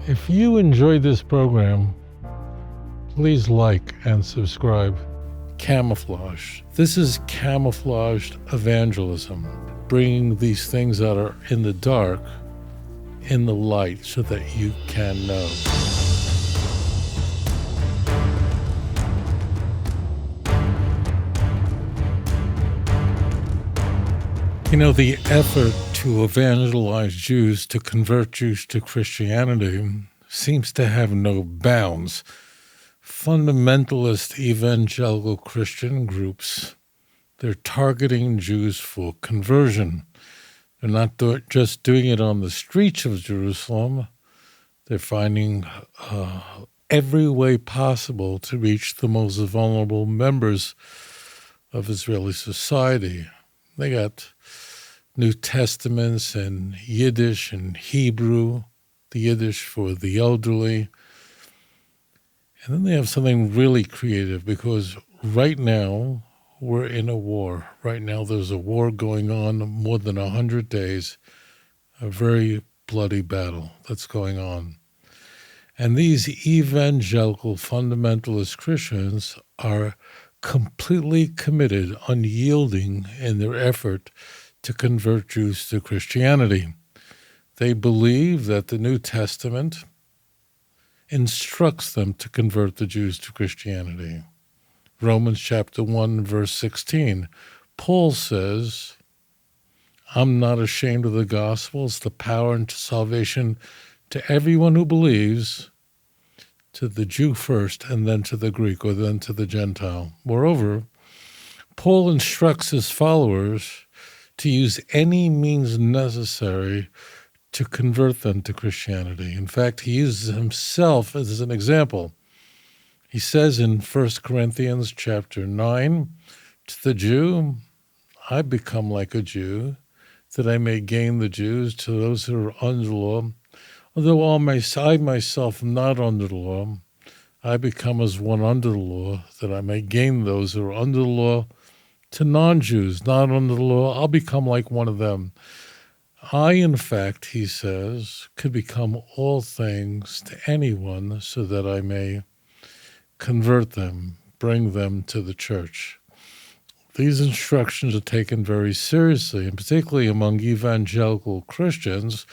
If you enjoyed this program, please like and subscribe. Camouflaged. This is camouflaged evangelism, bringing these things that are in the dark in the light so that you can know. You know, the effort to evangelize Jews, to convert Jews to Christianity, seems to have no bounds. Fundamentalist evangelical Christian groups, they're targeting Jews for conversion. They're not just doing it on the streets of Jerusalem. They're finding every way possible to reach the most vulnerable members of Israeli society. They got New Testaments in Yiddish and Hebrew, the Yiddish for the elderly. And then they have something really creative, because right now we're in a war. Right now there's a war going on more than 100 days, a very bloody battle that's going on. And these evangelical fundamentalist Christians are completely committed, unyielding in their effort to convert Jews to Christianity. They believe that the New Testament instructs them to convert the Jews to Christianity. Romans chapter 1, verse 16, Paul says, I'm not ashamed of the gospel. It's the power and salvation to everyone who believes, to the Jew first, and then to the Greek, or then to the Gentile. Moreover, Paul instructs his followers to use any means necessary to convert them to Christianity. In fact, he uses himself as an example. He says in 1 Corinthians chapter 9, to the Jew, I become like a Jew, that I may gain the Jews. To those who are under the law, although I myself am not under the law, I become as one under the law, that I may gain those who are under the law. To non-Jews, not under the law, I'll become like one of them. I, in fact, he says, could become all things to anyone so that I may convert them, bring them to the church. These instructions are taken very seriously, and particularly among evangelical Christians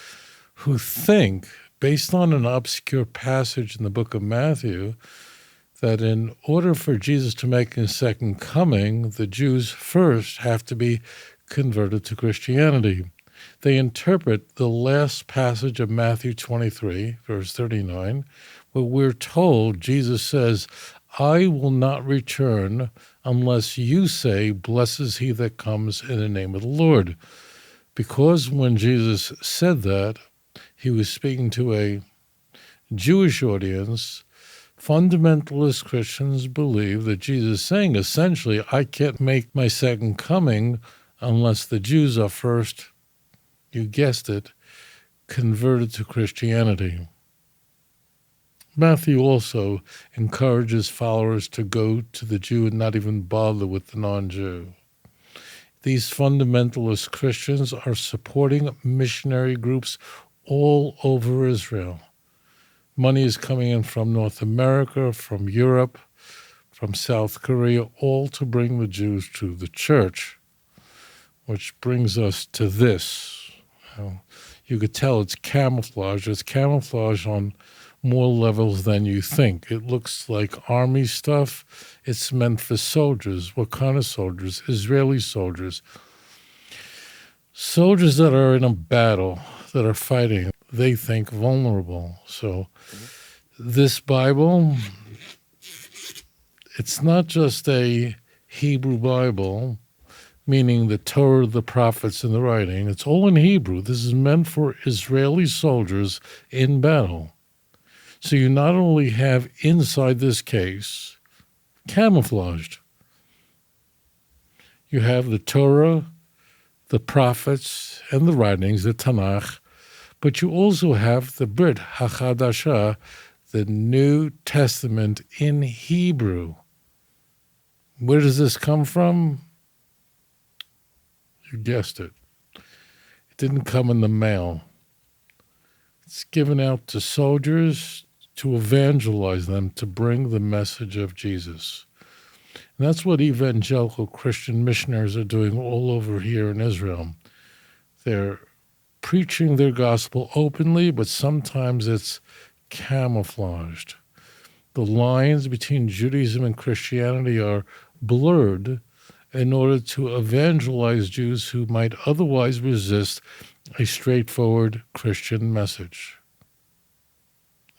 who think, based on an obscure passage in the book of Matthew, that in order for Jesus to make his second coming, the Jews first have to be converted to Christianity. They interpret the last passage of Matthew 23, verse 39, where we're told, Jesus says, I will not return unless you say, blessed is he that comes in the name of the Lord. Because when Jesus said that, he was speaking to a Jewish audience. Fundamentalist Christians believe that Jesus is saying, essentially, I can't make my second coming unless the Jews are first, you guessed it, converted to Christianity. Matthew also encourages followers to go to the Jew and not even bother with the non-Jew. These fundamentalist Christians are supporting missionary groups all over Israel. Money is coming in from North America, from Europe, from South Korea, all to bring the Jews to the church, which brings us to this. You could tell it's camouflage. It's camouflage on more levels than you think. It looks like army stuff. It's meant for soldiers. What kind of soldiers? Israeli soldiers. Soldiers that are in a battle, that are fighting, they think vulnerable. So this Bible, it's not just a Hebrew Bible, meaning the Torah, the prophets, and the writing. It's all in Hebrew. This is meant for Israeli soldiers in battle. So you not only have inside this case camouflaged, you have the Torah, the prophets, and the writings, the Tanakh, but you also have the Brit HaChadashah, the New Testament in Hebrew. Where does this come from? You guessed it. It didn't come in the mail. It It's given out to soldiers to evangelize them, to bring the message of Jesus. And that's what evangelical Christian missionaries are doing all over here in Israel. They're preaching their gospel openly, but sometimes it's camouflaged. The lines between Judaism and Christianity are blurred in order to evangelize Jews who might otherwise resist a straightforward Christian message.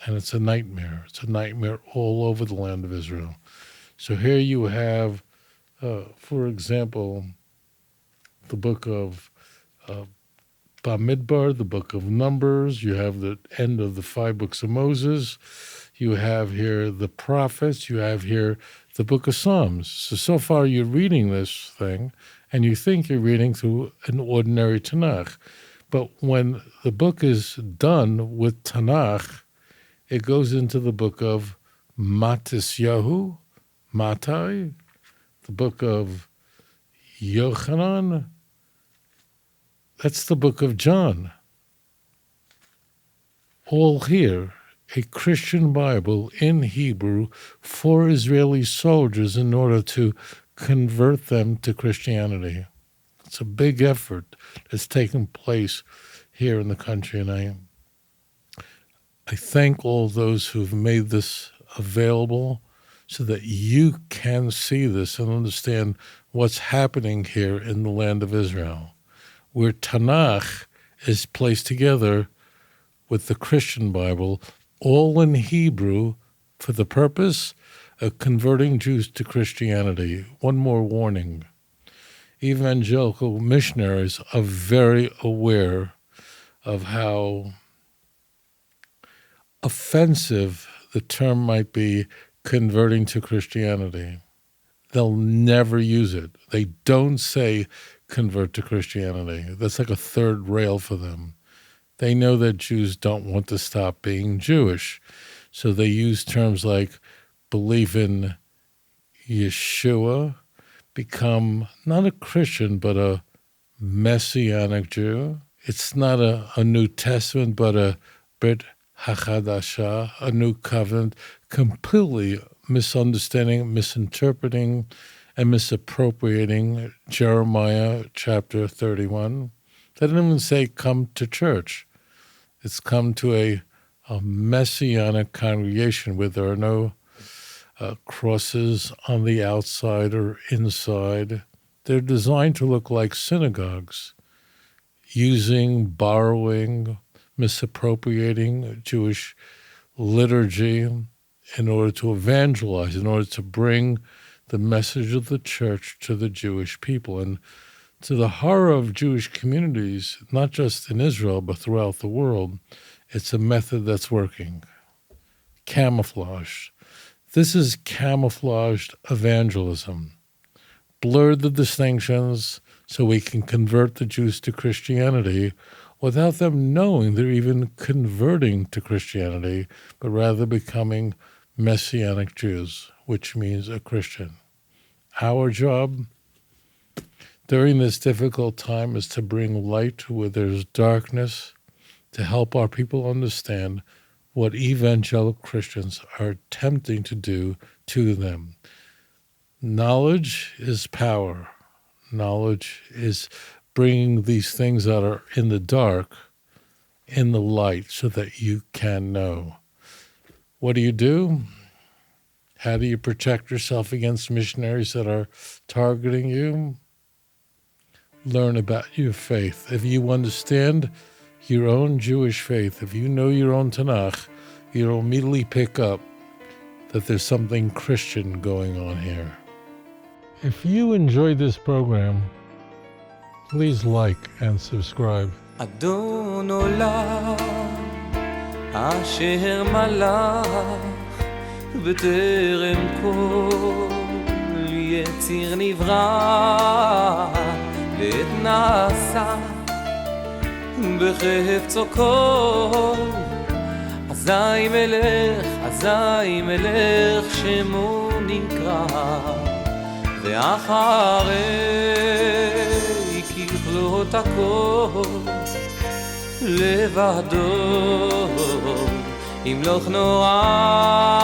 And it's a nightmare. It's a nightmare all over the land of Israel. So here you have, for example, the book of Bamidbar, the book of Numbers. You have the end of the 5 books of Moses. You have here the prophets. You have here the book of Psalms. So far you're reading this thing, and you think you're reading through an ordinary Tanakh. But when the book is done with Tanakh, it goes into the book of Matisyahu, Matai, the book of Yochanan. That's the book of John. All here, a Christian Bible in Hebrew for Israeli soldiers in order to convert them to Christianity. It's a big effort that's taken place here in the country, and I thank all those who've made this available so that you can see this and understand what's happening here in the land of Israel, where Tanakh is placed together with the Christian Bible, all in Hebrew, for the purpose of converting Jews to Christianity. One more warning. Evangelical missionaries are very aware of how offensive the term might be, converting to Christianity. They'll never use it. They don't say convert to Christianity. That's like a third rail for them. They know that Jews don't want to stop being Jewish. So they use terms like believe in Yeshua, become not a Christian, but a Messianic Jew. It's not a New Testament, but a Brit Hachadasha, a new covenant, completely misunderstanding, misinterpreting, and misappropriating Jeremiah chapter 31. They don't even say come to church. It's come to a messianic congregation where there are no crosses on the outside or inside. They're designed to look like synagogues, borrowing, misappropriating Jewish liturgy in order to evangelize, in order to bring the message of the church to the Jewish people. And to the horror of Jewish communities, not just in Israel, but throughout the world, it's a method that's working. Camouflage. This is camouflaged evangelism. Blur the distinctions so we can convert the Jews to Christianity without them knowing they're even converting to Christianity, but rather becoming Messianic Jews, which means a Christian. Our job during this difficult time is to bring light where there's darkness, to help our people understand what evangelical Christians are attempting to do to them. Knowledge is power. Knowledge is bringing these things that are in the dark in the light so that you can know. What do? How do you protect yourself against missionaries that are targeting you? Learn about your faith. If you understand your own Jewish faith, if you know your own Tanakh, you'll immediately pick up that there's something Christian going on here. If you enjoyed this program, please like and subscribe. אדון עולם אשר מלך בטרם כל יציר נברא לעת נעשה בחפצו כל אזי מלך שמו נקרא ואחרי ככלות הכל לבדו ימלוך נורא